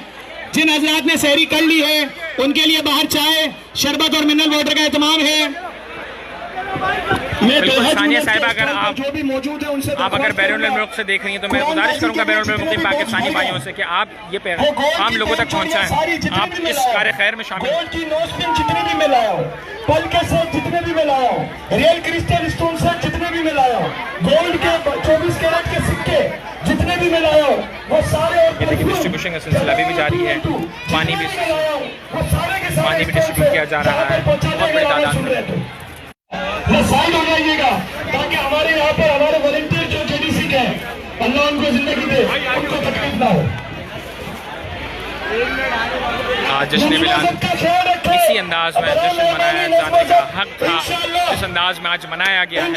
जिन हजरात ने शहरी कर ली है उनके लिए बाहर चाय, शरबत और मिनरल वाटर का एहतमाम है। बिल्कुल सानिया साहिबा, अगर आप जो भी मौजूद है उनसे आप अगर बैरून मुल्क से देख रही हैं तो मैं गुजारिश करूंगा बैरून मुल्क पाकिस्तानी भाइयों से कि आप ये पैगाम आम लोगों तक पहुंचाएं, आप इस कार्य खैर में शामिल गोल्ड की नोस्पिन जितने भी मैं लाया हूँ, पल के सेट जितने भी मैं लाया हूँ, रियल क्रिस्टल स्टोन सेट जितने भी मैं लाया हूँ, गोल्ड के 24 कैरेट के सिक्के जितने भी मैं लाया हूँ, वो सारे डिस्ट्रीब्यूशन का सिलसिला अभी भी जारी है। पानी भी डिस्ट्रीब्यूट किया जा रहा है बहुत बड़ी तादाद में। साइड हो जाइएगा ताकि हमारे यहाँ पर हमारे वॉलंटियर जो जेडीसी के हैं, अल्लाह उनको जिंदगी दे, उनको तकलीफ ना हो। आज जश्न मिलाद इसी अंदाज में जश्न मनाया जाने का हक था, इस अंदाज में आज मनाया गया है।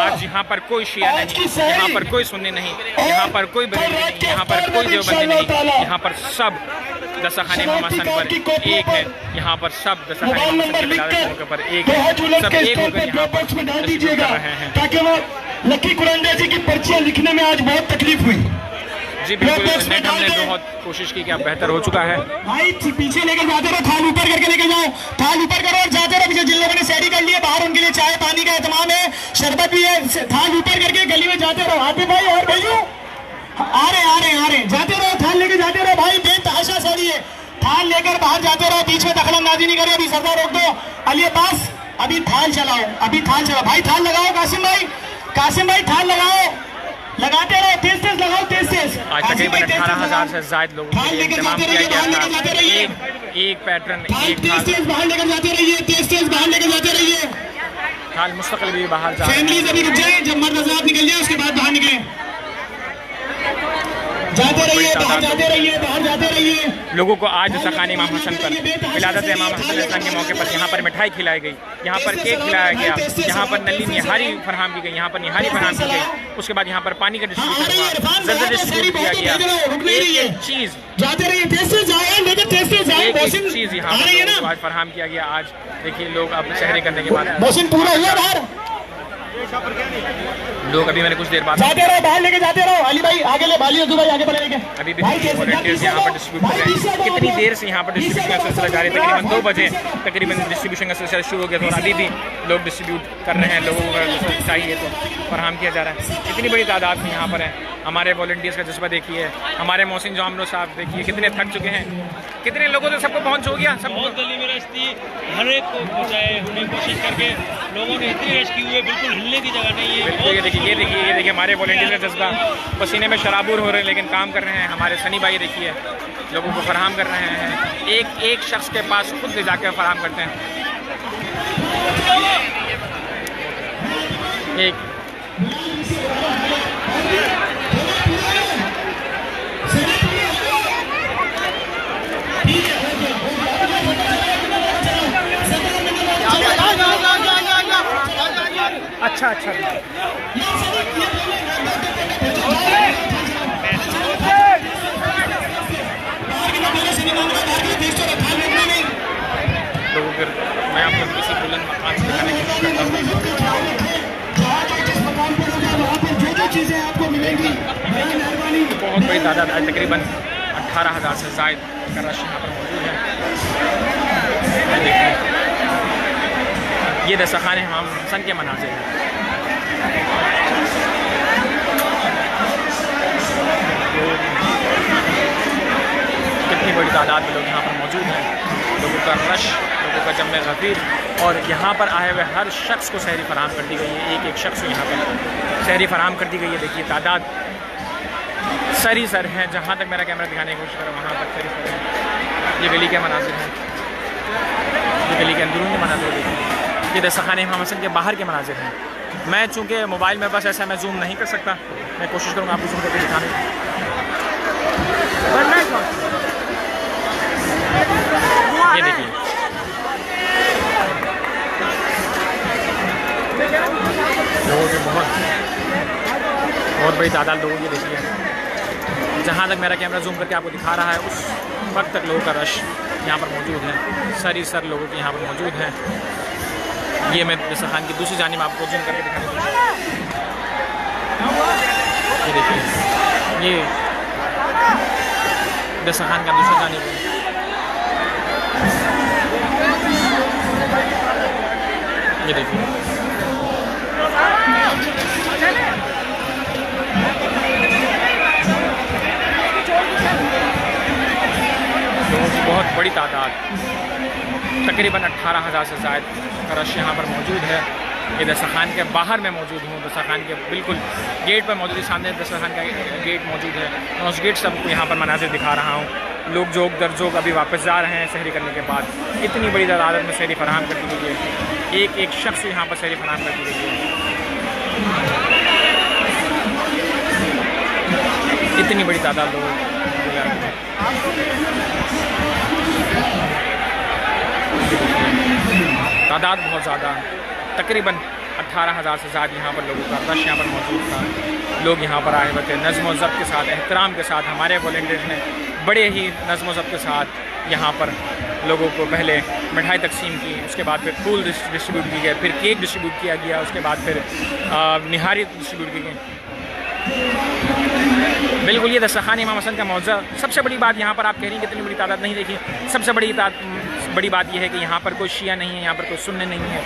आज यहाँ पर कोई शिया नहीं, यहाँ पर कोई सुन्नी नहीं, यहाँ पर कोई बरेली नहीं, यहाँ पर कोई देवबंदी नहीं, यहाँ पर सब दस्तरखाने मोहम्मद हसन पर एक है। यहाँ पर सब दस्तरखाने मोहम्मद हसन के मौके पर एक है, सब एक होकर यहाँ पर डिस्ट्रीब्यूट कर रहे हैं। ताकि वो लकी कुरंडा जी की पर्चियां लिखने में आज बहुत तकलीफ हुई। जी बिल्कुल, नेट हमने बहुत कोशिश की कि अब बेहतर हो चुका है। भाई पीछे लेकर जाते रहो, थाल ऊपर करके लेके जाओ, थाल ऊपर करो और जाते रहो पीछे। जिन लोगों ने शहरी कर लिए बाहर उनके लिए चाय पानी का एहतमाम है, शरबत भी है, थाल ऊपर करके गली में जाते रहो। आते भाई और भैया आ रहे जाते रहो, थाल लेके जाते रहो। भाई बेतहाशा शहरी है, थाल लेकर बाहर जाते रहो, बीच में दखलंदाजी नहीं करे। अभी सरदार रोक दो, अली अब्बास अभी थाल चलाओ, अभी थाल चलाओ। भाई थाल लगाओ, कासिम भाई थाल लगाओ, लगाते रहो, तेज तेज लगाओ, तेज तेज। आज तकरीबन 18,000 से ज्यादा लोगों के लिए इंतजाम किया गया था। एक पैटर्न, एक तेज बाहर लेकर जाते रहिए, तेज तेज बाहर लेकर जाते रहिए। थाल मुस्तकिल भी बाहर जा रहे हैं। फैमिलीज अभी रुक जाए, जब मर्द आजाद निकल जाए उसके बाद बाहर निकले। जाते रहिए, बाहर जाते रहिए, बाहर जाते रहिए। लोगों को आज दस्तरखाने इमाम हसन पर विलादत इमाम हसन अलैहिस्सलाम के मौके पर यहाँ पर मिठाई खिलाई गई, यहाँ पर केक खिलाया गया, यहाँ पर नली निहारी फरहम की गई, यहाँ पर निहारी फरहम की गई। उसके बाद यहाँ पर पानी का डिस्ट्रीब्यूशन हुआ, जल्द डिस्ट्रीब्यूट किया गया। एक चीज़ जाते रहिए, तेज से जाए, लेकिन तेज से जाए। एक चीज़ यहाँ पर आज फरहम किया गया। आज देखिए लोग अब शहरी करने के बाद मौसम पूरा हुआ बाहर, लोग अभी मैंने कुछ देर बाद जाते रहो, बाहर लेके जाते रहो। अली भाई आगे ले, बाली भाई आगे बढ़े लेके। अभी भी वॉलंटियर्स यहाँ पर डिस्ट्रीब्यूट कर रहे हैं। कितनी देर से यहाँ पर डिस्ट्रीब्यूशन का सिलसिला जारी है? तकरीबन 2 बजे तकरीबन डिस्ट्रीब्यूशन का सिलसिला शुरू हो गया था और अभी भी लोग डिस्ट्रीब्यूट कर रहे हैं। लोगों को अगर चाहिए तो फराहम किया जा रहा है। इतनी बड़ी तादाद में यहाँ पर है। हमारे वॉलंटियर्स का जज्बा देखिए, हमारे मोहसिन जामरो साहब देखिए कितने थक चुके हैं, कितने लोगों तक सबको पहुँच हो गया। सब बहुत गली में रस्ती हर एक को पहुँचाए होने की कोशिश करके लोगों ने इतनी रश की हुई है, बिल्कुल हिलने की जगह नहीं है। ये देखिए हमारे वॉलंटियर का जज्बा, पसीने में शराबूर हो रहे हैं लेकिन काम कर रहे हैं। हमारे सनी भाई देखिए लोगों को फराहम कर रहे हैं। एक शख्स के पास खुद ले जाकर फराहम करते हैं। एक अच्छा लोगों के मैं आपको किसी बुलंद मकान से दिखाने की कोशिश करता हूँ। बहुत बड़ी तादाद आज तकरीबन 18,000 से ज़ायद का रश यहाँ पर मौजूद है। ये दस्तरखाने इमाम हसन के मनाज़िर हैं। कितनी बड़ी तादाद में लोग यहाँ पर मौजूद हैं। लोगों का रश, लोगों का जम्मे गफीर, और यहाँ पर आए हुए हर शख्स को सहरी फराहम कर दी गई है। एक शख्स को यहाँ पर सहरी फराहम कर दी गई है। देखिए तादाद सरी सर हैं, जहाँ तक मेरा कैमरा दिखाने की कोशिश करा वहाँ तक सरी सर हैं। ये गली के मनाजिर हैं, ये गली के अंदरूनी मनाजिर हैं, ये दस्तरखान इमाम हसन के बाहर के मनाजिर हैं। मैं चूँकि मोबाइल में बस ऐसा मैं जूम नहीं कर सकता, मैं कोशिश करूँगा आपको जूम करके दिखाने की। ये देखिए लोगों की बहुत बड़ी तादाद लोगों की देखिए। जहाँ तक मेरा कैमरा जूम करके आपको दिखा रहा है उस वक्त तक लोगों का रश यहाँ पर मौजूद है, सरी सर लोगों के यहाँ पर मौजूद हैं। ये मैं दस्तरखान की दूसरी जानिब आपको जूम करके दिखाने की कोशिश। ये देखिए ये दस्तरखान का दूसरी जानिब है। ये देखिए बहुत बड़ी तादाद, तकरीबन 18,000 से ज़ायद रश यहाँ पर मौजूद है। ये दस्तरखान के बाहर में मौजूद हूँ, दस्तरखान के बिल्कुल गेट पर मौजूद, सामने दस्तरखान का गेट मौजूद है। मैं उस गेट से आपको यहाँ पर मनाज़िर दिखा रहा हूँ। लोग जोक दर जोक अभी वापस जा रहे हैं सहरी करने के बाद। इतनी बड़ी तादाद में सहरी फराहम कर दी गई है, एक एक शख्स यहाँ पर सहरी फराहम कर दी गई है। इतनी बड़ी तादाद लोग, तादाद बहुत ज़्यादा, तकरीबन 18,000 से ज़्यादा यहाँ पर लोगों का रश यहाँ पर मौजूद था। लोग यहाँ पर आए हुए थे नज़्म व ज़ब्त के साथ, एहतराम के साथ। हमारे वॉलंटियर्स ने बड़े ही नज़्म व ज़ब्त के साथ यहाँ पर लोगों को पहले मिठाई तकसीम की, उसके बाद फिर फूल डिस्ट्रीब्यूट की गए, फिर केक डिस्ट्रीब्यूट किया गया, उसके बाद फिर निहारी डिस्ट्रीब्यूट की गई। बिल्कुल ये दस्तरखान इमाम हसन का मौज़ा। सबसे बड़ी बात यहाँ पर आप कह रही हैं कितनी बड़ी तादाद नहीं देखी, सबसे बड़ी बात यह है कि यहाँ पर कोई शिया नहीं है, यहाँ पर कोई सुन्नी नहीं है,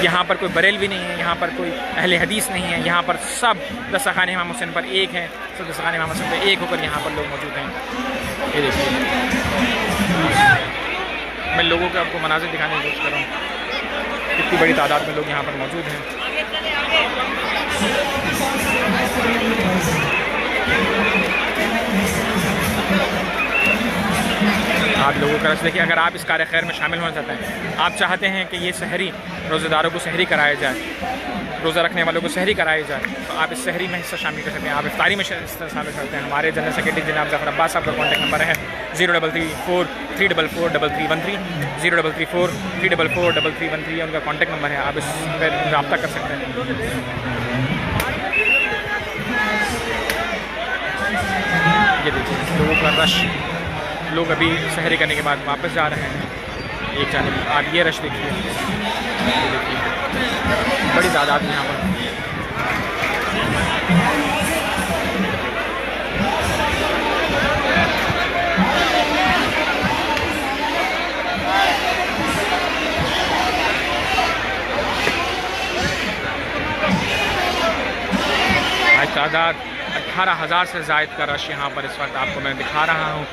यहाँ पर कोई बरेलवी नहीं है, यहाँ पर कोई अहले हदीस नहीं है। यहाँ पर सब दस्तरखान इमाम हुसैन पर एक है, सब दस्तरखान इमाम हुसैन पर एक होकर यहाँ पर लोग मौजूद हैं। ये देखिए मैं लोगों को आपको मनाज़िर दिखाने की कोशिश कर रहा हूँ, कितनी बड़ी तादाद में लोग यहाँ पर मौजूद हैं। आप लोगों का रस देखिए। अगर आप इस कार्य खैर में शामिल होना चाहते हैं, आप चाहते हैं कि ये सहरी रोज़ेदारों को सहरी कराया जाए, रोज़ा रखने वालों को सहरी कराई जाए, तो आप इस सहरी में हिस्सा शामिल कर सकते हैं, आप इफ्तारी में शामिल करते हैं। हमारे जनरल सेक्रेटरी जनाब ज़फ़र अब्बास साहब का कॉन्टैक्ट नंबर है 0334343313, 0334343313 उनका कॉन्टैक्ट नंबर है, आप इस पर रब्ता कर सकते हैं। ये देखिए लोगों का रश, लोग अभी सहरी करने के बाद वापस जा रहे हैं। एक जानिब आप ये रश देखिए, ये देखिए बड़ी तादाद में यहाँ पर। आज तादाद 18,000 से ज़ायद का रश यहाँ पर इस वक्त आपको मैं दिखा रहा हूँ।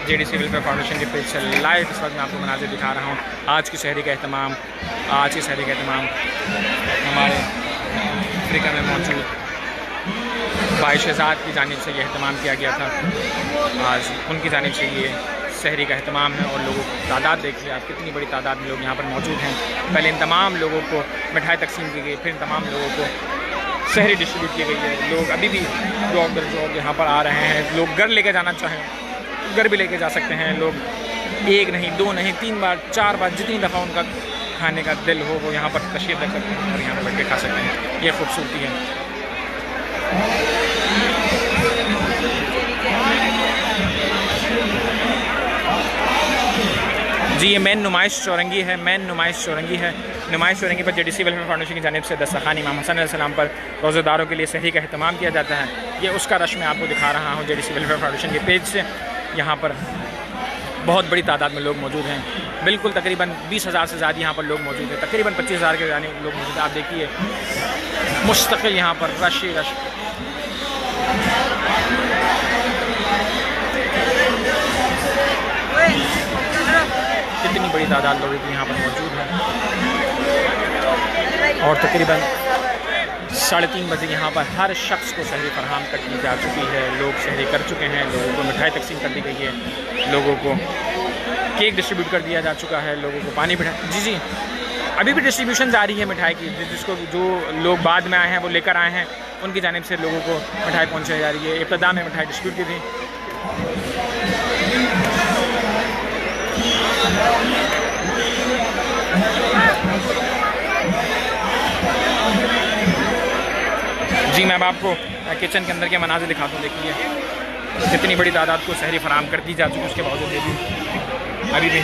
जेडीसी वेलफेयर फाउंडेशन के पेज से लाइव इस वक्त मैं आपको मनाज़िर दिखा रहा हूँ। आज की सहरी का एहतमाम हमारे अफ्रीका में मौजूद भाई शहजाद की जानिब से ये एहतमाम किया गया था। आज उनकी जानिब से ये सहरी का एहतमाम है और लोगों की तादाद देखिए आप, कितनी बड़ी तादाद में लोग यहाँ पर मौजूद हैं। पहले इन तमाम लोगों को मिठाई तकसीम की गई, फिर इन तमाम लोगों को सहरी डिस्ट्रीब्यूट की गई है। लोग अभी भी जॉब यहाँ पर आ रहे हैं। लोग घर लेके जाना चाहें घर भी लेके जा सकते हैं। लोग एक नहीं, दो नहीं, 3 बार 4 बार जितनी दफ़ा उनका खाने का दिल हो वो यहाँ पर तशरीफ़ रख सकते हैं और यहाँ पर बैठ के खा सकते हैं। ये खूबसूरती है। जी ये मेन नुमाइश चौरंगी है, नुमाइश चौरंगी पर जेडीसी वेलफेयर फाउंडेशन की जानिब से दस्तरखान इमाम हसन अलैहिस्सलाम पर रोज़ेदारों के लिए सहरी का अहतमाम किया जाता है। ये उसका रश मैं आपको दिखा रहा हूँ जेडीसी वेलफेयर फाउंडेशन के पेज से। यहाँ पर बहुत बड़ी तादाद में लोग मौजूद हैं, बिल्कुल तकरीबन 20,000 से ज़्यादा यहाँ पर लोग मौजूद हैं, तकरीबन 25,000 के जाने लोग मौजूद हैं। आप देखिए मुस्तकिल यहाँ पर रश ही रश। कितनी बड़ी तादाद लोगों की यहाँ पर मौजूद है और तकरीबन 3:30 बजे यहाँ पर हर शख्स को सहरी फराहम कर दी जा चुकी है। लोग सहरी कर चुके हैं, लोगों को मिठाई तकसीम कर दी गई है, लोगों को केक डिस्ट्रीब्यूट कर दिया जा चुका है, लोगों को पानी जी जी अभी भी डिस्ट्रीब्यूशन जारी है मिठाई की। जिसको जो लोग बाद में आए हैं वो लेकर आए हैं, उनकी जानिब से लोगों को मिठाई पहुँचाई जा रही है। इब्तदा में मिठाई डिस्ट्रीब्यूट की थी। जी मैं अब आपको किचन के अंदर के मनाज़िर दिखाता हूँ। देखिए कितनी बड़ी तादाद को सहरी फराहम कर दी जा चुकी है, उसके बावजूद भी अभी भी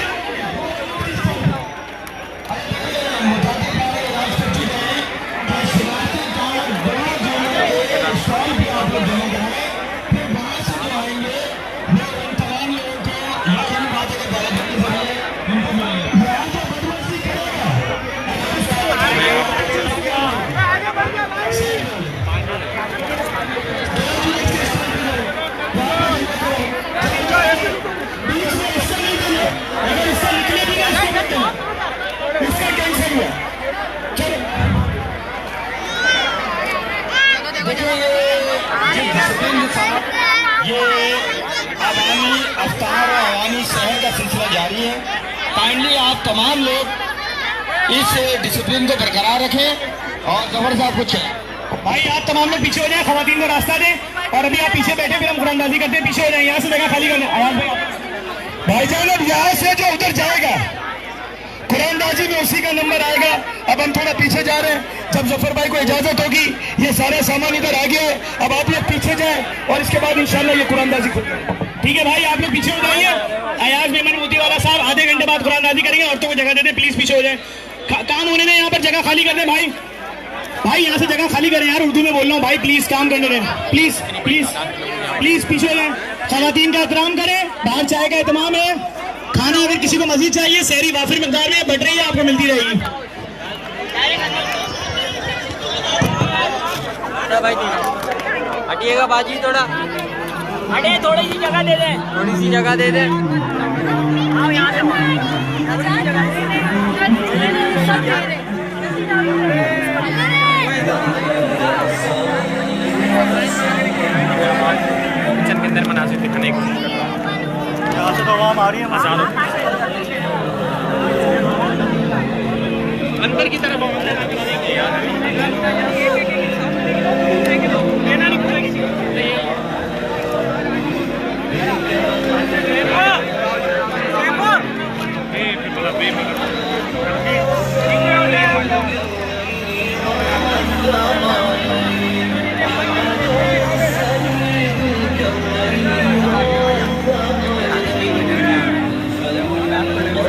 ये अवामी अफ्तार और अवामी शहर का सिलसिला जारी है। काइंडली आप तमाम लोग इस डिसिप्लिन को बरकरार रखें और जफर साहब कुछ भाई आप तमाम लोग पीछे हो जाए, खवातीन को रास्ता दें। और अभी आप पीछे बैठे, फिर हम कुरानदाजी करते हैं। पीछे हो जाए, यहाँ से जगह खाली करना। आवाज भाईजान अब यहाँ से जो उधर जाएगा कुरानदाजी में उसी का नंबर आएगा। अब हम थोड़ा पीछे जा रहे हैं, जब जफर भाई को इजाजत होगी ये सारा सामान इधर आ गया है। अब आप लोग पीछे जाएं और इसके बाद इंशाल्लाह ये कुरानदाजी खुल जाएगी। ठीक है भाई, आप लोग पीछे हो जाइए। अयाज मेमन मोती वाला साहब आधे घंटे बाद कुरानदाजी करेंगे। औरतों को जगह दे दें, प्लीज पीछे हो जाए। काम होने दें, यहाँ पर जगह खाली कर दें। भाई यहाँ से जगह खाली करें यार, उर्दू में बोल रहा हूँ भाई, प्लीज काम करने दें। प्लीज प्लीज प्लीज पीछे हो जाए। खवातीन का एहतराम करें, बाहर चाय का एहतमाम है। खाना अगर किसी को मजीद चाहिए, सहरी वाफिर मिकदार में बढ़ रही है, आपको मिलती रहेगी। भाई हटिएगा बाजी, थोड़ा हटे, थोड़ी सी जगह दे दें, थोड़ी सी जगह दे दें। किचन के अंदर मनासिब दिखाने को यहाँ से तो आवाम आ रही है, अंदर की तरफ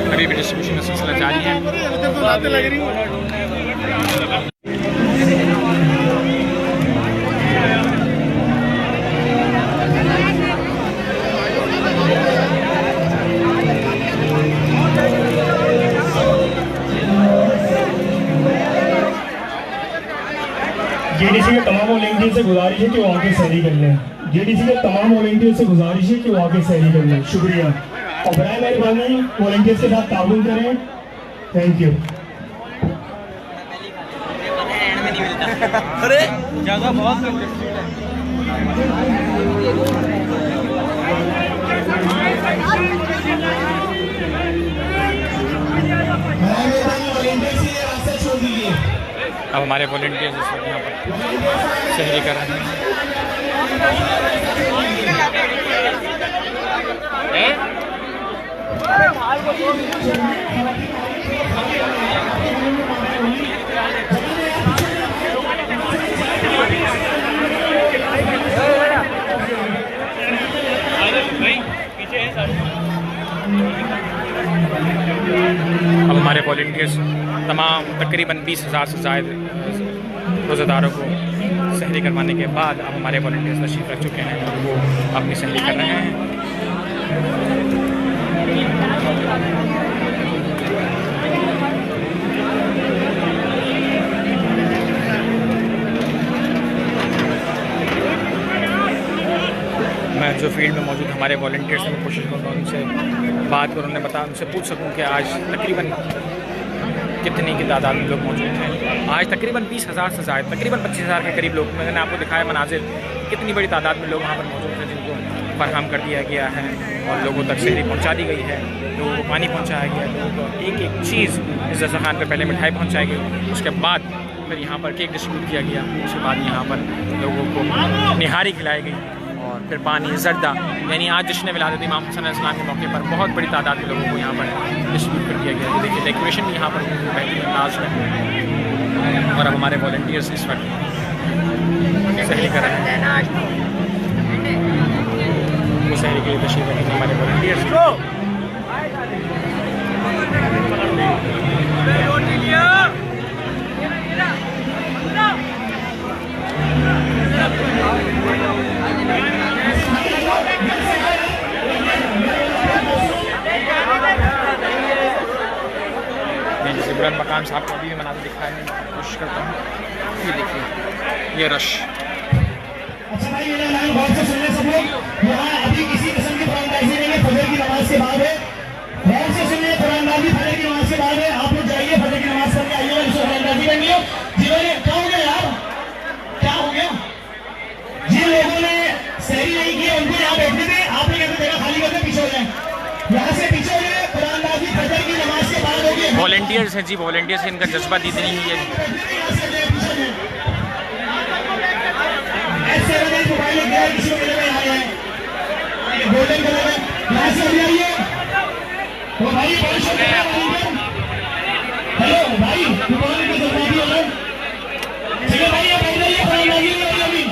अभी भी डिस्ट्रीब्यूशन का सिलसिला जारी है। बातें लग रही जेडीसी के तमाम वॉलंटियर से गुजारिश है कि वो आके सहरी कर लें। जेडीसी के तमाम वॉलंटियर से गुजारिश है कि वो आके सहरी कर लें। शुक्रिया और बराए मेहरबानी वॉलंटियर्स के साथ ताउन करें। Thank you. अरे जगह बहुत अब हमारे वॉलंटियर्स इस वक्त यहाँ पर सहरी कर रहे हैं। अब हमारे वॉलंटियर्स तमाम तकरीबन 20,000 से ज़ायद रोज़ेदारों को सहरी करवाने के बाद अब हमारे वॉलंटियर्स तशरीफ़ रख चुके हैं और वो अपनी सहरी कर रहे हैं। मैं जो फील्ड में मौजूद हमारे वॉलंटियर्स हैं, मैं कोशिश करूँगा उनसे बात कर, उन्हें उनसे पूछ सकूँ कि आज तकरीबन कितनी की तादाद में लोग मौजूद हैं। आज तकरीबन 20,000 से ज़्यादा, तकरीबन 25,000 के करीब लोग, मैंने आपको दिखाया मनाजिर, कितनी बड़ी तादाद में लोग वहाँ पर मौजूद हैं जिनको फराहम कर दिया गया है और लोगों तक सहरी पहुँचा दी गई है, लोगों को पानी पहुँचाया गया, लोगों को एक एक चीज़ इस दस्तरखान पर पहले मिठाई पहुँचाई गई, उसके बाद फिर यहाँ पर केक डिस्ट्रीब्यूट किया गया, उसके बाद यहाँ पर लोगों को निहारी खिलाई गई और फिर पानी जर्दा, यानी आज जश्न विलादत इमाम हुसैन अलैहिस्सलाम के मौके पर बहुत बड़ी तादाद में लोगों को यहाँ पर डिस्ट्रीब्यूट कर दिया गया। तो देखिए डेकोरेशन भी यहाँ पर बेहतरीन अंदाज में, और अब हमारे वॉलंटियर्स इस वक्त सहरी कर रहे हैं, वो सहरी के लिए तशरीफ रखेंगे हमारे वॉलंटियर्स। जैसे बुलंद मकाम साहब को अभी भी मनाते दिखाने की कोशिश करता हूँ। ये देखिए ये रश। अच्छा भाई मेरा नाम बहुत से सुनने सब लोग, यहाँ अभी किसी किस्म की कुरानबाजी नहीं है, फजर की नमाज के बाद है, बहुत से सुनिए कुरानबाजी फजर की नमाज के बाद है, आप लोग जाइए फजर की नमाज करके आइएगा, जिसको कुरानबाजी करनी हो। जिन्होंने क्या हो गया यार, क्या हो गया, जिन लोगों ने सहरी नहीं की उनको यहाँ बैठने दें, आप लोग ऐसे जगह खाली करके पीछे हो जाए, यहाँ से पीछे हो जाए, कुरानबाजी फजर की नमाज के बाद होगी। वॉलंटियर्स हैं जी, वॉलंटियर्स इनका जज्बा दी नहीं है। किसी को यहाँ है गोल्डन कलर में, यहाँ से अभी आइए। तो भाई हेलो भाई, दुकान की जल्दी हो, ठीक है भाई, आप इधर ही अभी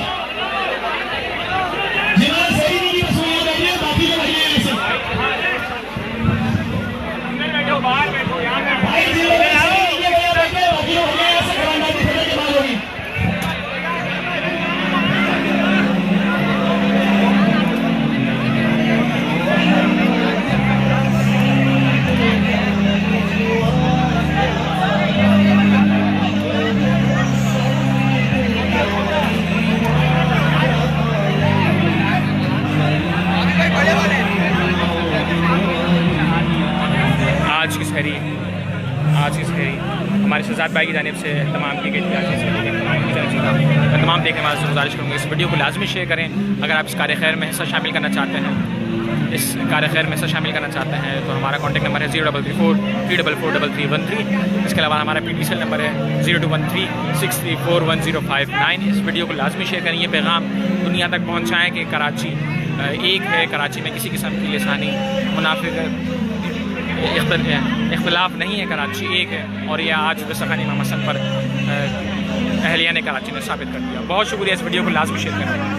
जिन्होंने सही नहीं की बस यहाँ बैठिए, बाकी जो भाई ऐसे बाहर बैठो, भाई जिन लोगों ने सही नहीं किया बैठे, बाकी जो भाई ऐसे कराना के बाद होगी। आज की सहरी हमारे शहजाद भाई की जानिब से तमाम की गई थी। आज की सहरी मैं तमाम देखने वालों से गुजारिश करूँगा इस वीडियो को लाजमी शेयर करें। अगर आप इस कार्य खैर में हिस्सा शामिल करना चाहते हैं, इस कार्य खैर में हिस्सा शामिल करना चाहते हैं तो हमारा कॉन्टैक्ट नंबर है 0334 इसके अलावा हमारा PTCL नंबर है 0213634105। इस वीडियो को लाजमी शेयर करें, ये पैगाम दुनिया तक पहुँचाएँ कि कराची एक है, कराची में किसी किस्म की लिसानी मुनाफिक इख्तलाफ नहीं है, कराची एक है। और यह आज दस्तरखान इमाम हसन पर अहलिया ने कराची ने साबित कर दिया। बहुत शुक्रिया, इस वीडियो को लाजमी शेयर करें।